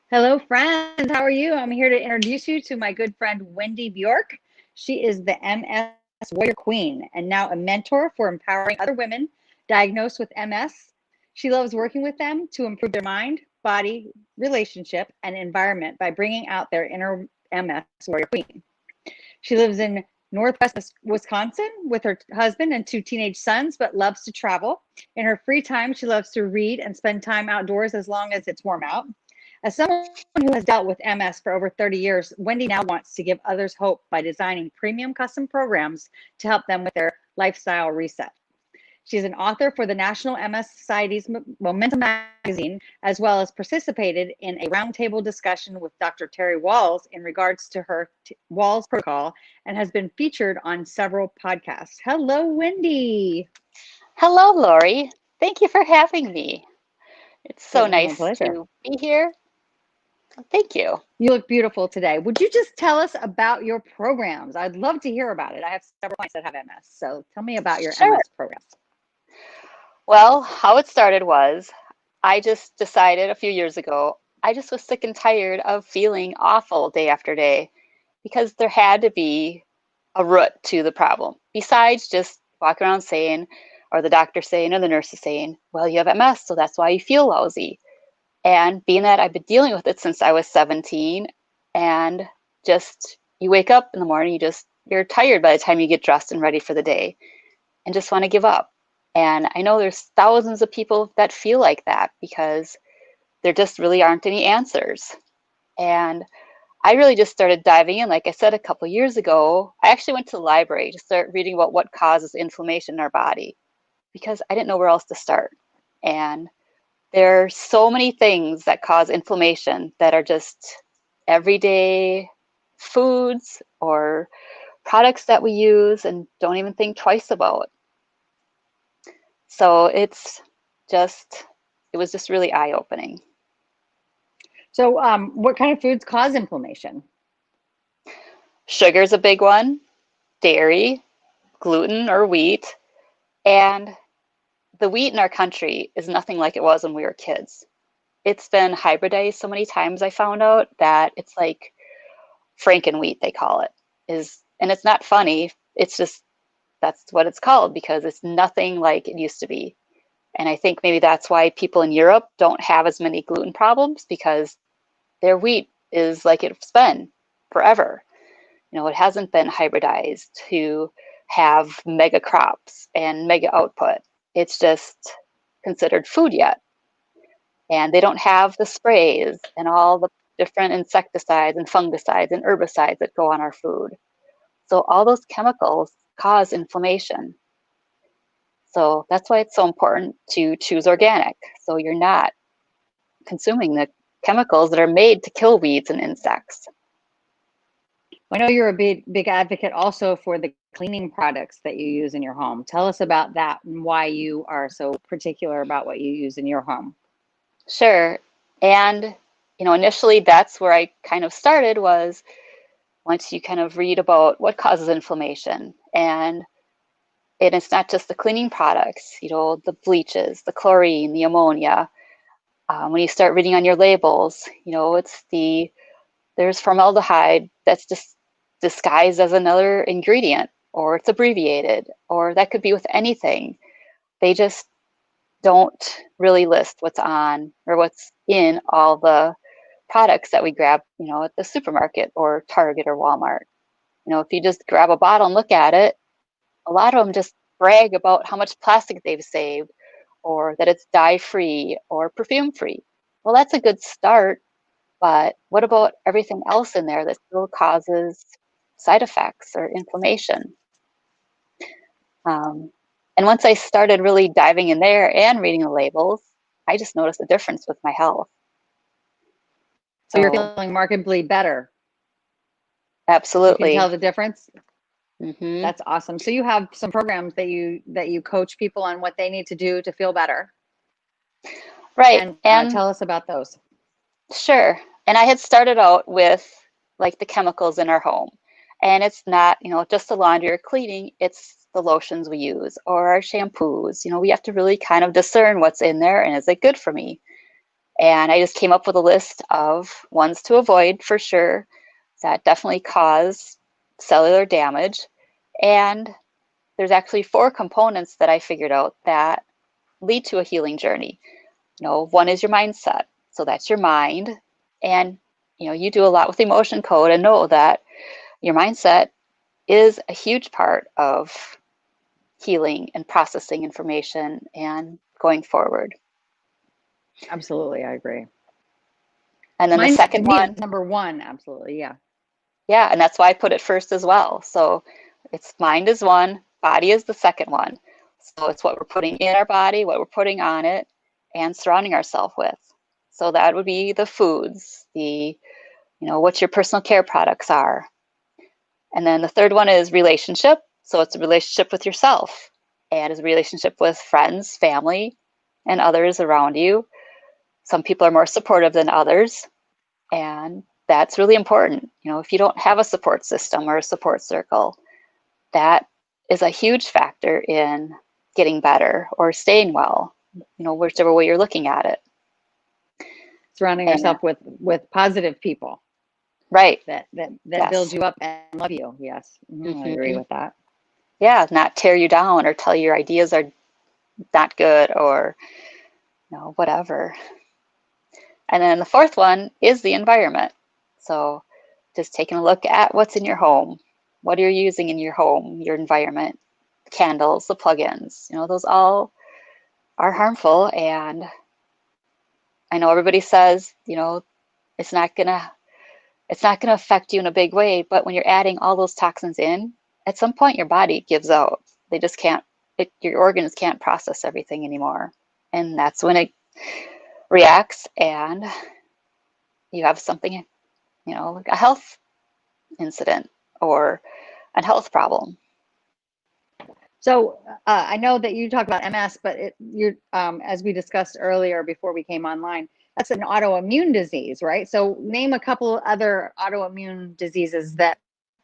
Hello, friends. How are you? I'm here to introduce you to my good friend, Wendy Bjork. She is the MS Warrior Queen and now a mentor for empowering other women diagnosed with MS. She loves working with them to improve their mind, body, relationship, and environment by bringing out their inner MS Warrior Queen. She lives in Northwest Wisconsin with her husband and two teenage sons, but loves to travel. In her free time, she loves to read and spend time outdoors as long as it's warm out. As someone who has dealt with MS for over 30 years, Wendy now wants to give others hope by designing premium custom programs to help them with their lifestyle reset. She's an author for the National MS Society's Momentum magazine, as well as participated in a roundtable discussion with Dr. Terry Wahls in regards to her Wahls protocol and has been featured on several podcasts. Hello, Wendy. Hello, Lori. Thank you for having me. It's so It was my nice pleasure. to be here. Thank you. You look beautiful today. Would you just tell us about your programs? I'd love to hear about it. I have several clients that have MS. So tell me about your Sure. MS programs. Well, how it started was I just decided a few years ago, I just was sick and tired of feeling awful day after day because there had to be a root to the problem besides just walking around saying, or the doctor saying, or the nurse is saying, well, you have MS, so that's why you feel lousy. And being that I've been dealing with it since I was 17, and just you wake up in the morning, you're tired by the time you get dressed and ready for the day and just want to give up. And I know there's thousands of people that feel like that because there just really aren't any answers. And I really just started diving in, like I said, a couple years ago. I actually went to the library to start reading about what causes inflammation in our body because I didn't know where else to start. And there are so many things that cause inflammation that are just everyday foods or products that we use and don't even think twice about. So it was just really eye-opening. So, what kind of foods cause inflammation? Sugar's a big one, dairy, gluten or wheat, and the wheat in our country is nothing like it was when we were kids. It's been hybridized so many times I found out that it's like Frankenwheat, they call it, and it's not funny. It's just that's what it's called because it's nothing like it used to be. And I think maybe that's why people in Europe don't have as many gluten problems because their wheat is like it's been forever. It hasn't been hybridized to have mega crops and mega output. It's just considered food yet. And they don't have the sprays and all the different insecticides and fungicides and herbicides that go on our food. So all those chemicals cause inflammation. So that's why it's so important to choose organic. So you're not consuming the chemicals that are made to kill weeds and insects. I know you're a big advocate also for the cleaning products that you use in your home. Tell us about that and why you are so particular about what you use in your home. Sure. And, initially that's where I kind of started was once you kind of read about what causes inflammation. And it's not just the cleaning products, the bleaches, the chlorine, the ammonia. When you start reading on your labels, there's formaldehyde that's just disguised as another ingredient, or it's abbreviated, or that could be with anything. They just don't really list what's on or what's in all the products that we grab, at the supermarket or Target or Walmart. If you just grab a bottle and look at it, a lot of them just brag about how much plastic they've saved or that it's dye-free or perfume-free. Well, that's a good start, but what about everything else in there that still causes side effects or inflammation? Um, and once I started really diving in there and reading the labels, I just noticed a difference with my health. So you're So feeling markedly better. You can tell absolutely. the difference. Hmm. That's awesome. So you have some programs that you coach people on what they need to do to feel better, Right. and And tell us about those. sure. And I had started out with like the chemicals in our home. And it's not, just the laundry or cleaning, it's the lotions we use or our shampoos. We have to really kind of discern what's in there and is it good for me? And I just came up with a list of ones to avoid for sure that definitely cause cellular damage. And there's actually 4 components that I figured out that lead to a healing journey. One is your mindset. So that's your mind. And, you do a lot with emotion code and know that your mindset is a huge part of healing and processing information and going forward. Absolutely, I agree. And then the second one, number one, absolutely, yeah. yeah, and that's why I put it first as well. So it's mind is one, body is the second one. So it's what we're putting in our body, what we're putting on it, and surrounding ourselves with. So that would be the foods, what your personal care products are. And then the third one is relationship. So it's a relationship with yourself, and it's a relationship with friends, family, and others around you. Some people are more supportive than others, and that's really important. If you don't have a support system or a support circle, that is a huge factor in getting better or staying well, whichever way you're looking at it. Surrounding yourself with positive people. Right. That Yes. build you up and love you. Yes. Mm-hmm. I agree with that. Yeah, not tear you down or tell you your ideas are not good or whatever. And then the fourth one is the environment. So just taking a look at what's in your home, what you're using in your home, your environment, the candles, the plugins, those all are harmful. And I know everybody says, it's not gonna affect you in a big way, but when you're adding all those toxins in, at some point your body gives out. They just can't, your organs can't process everything anymore. And that's when it reacts and you have something, like a health incident or a health problem. So I know that you talk about MS, but you're as we discussed earlier before we came online, that's an autoimmune disease, right? So name a couple other autoimmune diseases that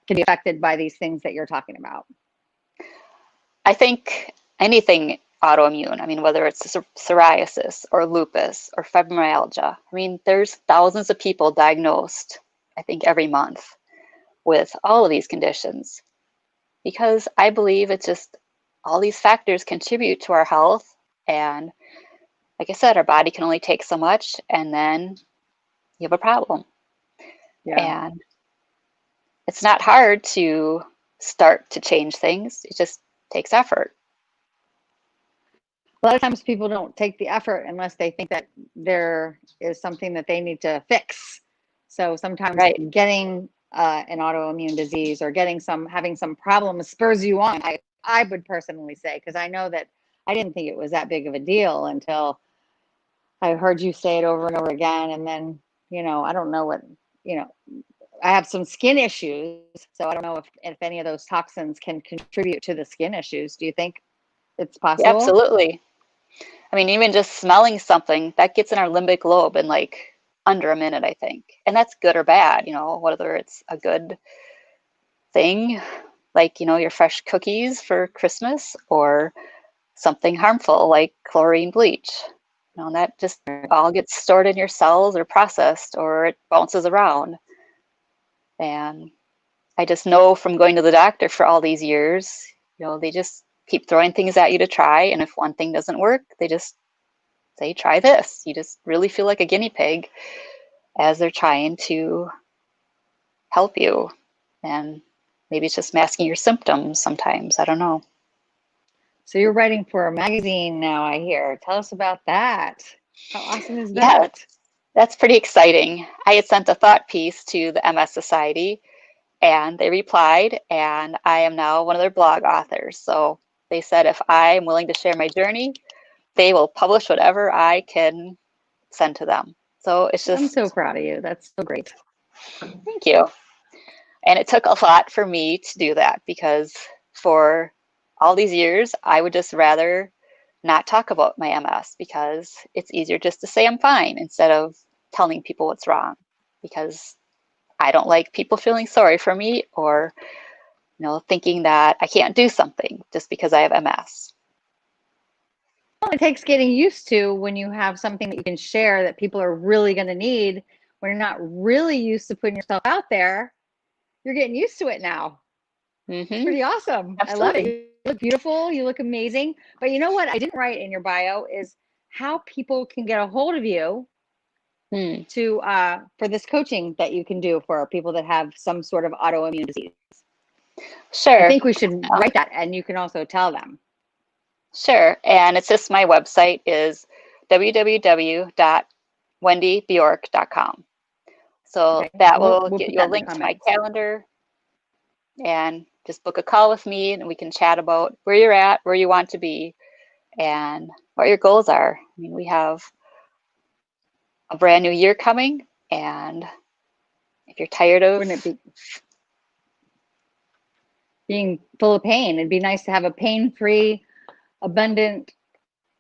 can be affected by these things that you're talking about. I think anything autoimmune, whether it's psoriasis or lupus or fibromyalgia, there's thousands of people diagnosed, I think, every month with all of these conditions, because I believe it's just all these factors contribute to our health. And like I said, our body can only take so much, and then you have a problem. Yeah. And it's not hard to start to change things. It just takes effort. A lot of times people don't take the effort unless they think that there is something that they need to fix. So sometimes getting an autoimmune disease or having some problem spurs you on. I would personally say, because I know that I didn't think it was that big of a deal until I heard you say it over and over again. And then, I don't know what, I have some skin issues. So I don't know if any of those toxins can contribute to the skin issues. Do you think it's possible? Yeah, absolutely. Even just smelling something, that gets in our limbic lobe in like under a minute, I think. And that's good or bad, whether it's a good thing, like, your fresh cookies for Christmas, or something harmful like chlorine bleach. And that just all gets stored in your cells or processed, or it bounces around. And I just know from going to the doctor for all these years, they just keep throwing things at you to try. And if one thing doesn't work, they just say, try this. You just really feel like a guinea pig as they're trying to help you. And maybe it's just masking your symptoms sometimes. I don't know. So you're writing for a magazine now, I hear. Tell us about that. How awesome is that? Yeah, that's pretty exciting. I had sent a thought piece to the MS Society, and they replied, and I am now one of their blog authors. So they said if I'm willing to share my journey, they will publish whatever I can send to them. So it's just... I'm so proud of you. That's so great. Thank you. And it took a lot for me to do that, because for all these years, I would just rather not talk about my MS, because it's easier just to say I'm fine instead of telling people what's wrong, because I don't like people feeling sorry for me or, thinking that I can't do something just because I have MS. it takes getting used to when you have something that you can share that people are really going to need. When you're not really used to putting yourself out there, you're getting used to it now. It's pretty awesome. I love it. Absolutely. You look beautiful. You look amazing. But you know what I didn't write in your bio is how people can get a hold of you Hmm. to for this coaching that you can do for people that have some sort of autoimmune disease. I Sure. think we should write that, and you can also tell them. Sure. And it's just my website is www.wendybjork.com. So Okay, that we'll will get put you a that in the link to my comments. calendar, and just book a call with me and we can chat about where you're at, where you want to be, and what your goals are. I mean, we have a brand new year coming, and if you're tired of, Wouldn't it be being full of pain? It'd be nice to have a pain-free, abundant,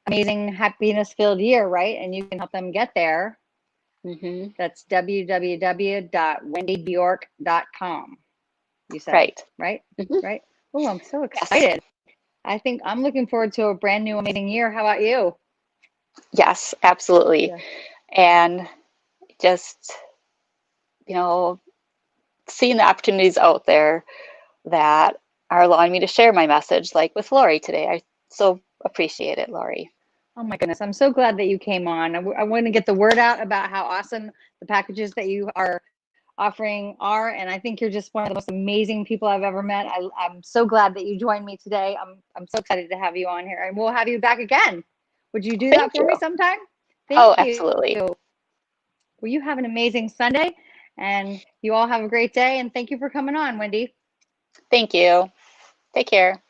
amazing, happiness-filled year, right? And you can help them get there. Mhm. That's www.wendybjork.com. You said, Right. right? Mhm. Right? Oh, I'm so Yes. excited. I think I'm looking forward to a brand new amazing year. How about you? Yes, absolutely. Yeah. And just, you know, seeing the opportunities out there that are allowing me to share my message, like with Lori today. I so appreciate it, Lori. Oh my goodness. I'm so glad that you came on. I want to get the word out about how awesome the packages that you are offering are. And I think you're just one of the most amazing people I've ever met. I'm so glad that you joined me today. I'm so excited to have you on here, and we'll have you back again. Would you do that Thank for me you. sometime? Oh, Thank you. absolutely. Well, you have an amazing Sunday, and you all have a great day. And thank you for coming on, Wendy. Thank you. Take care.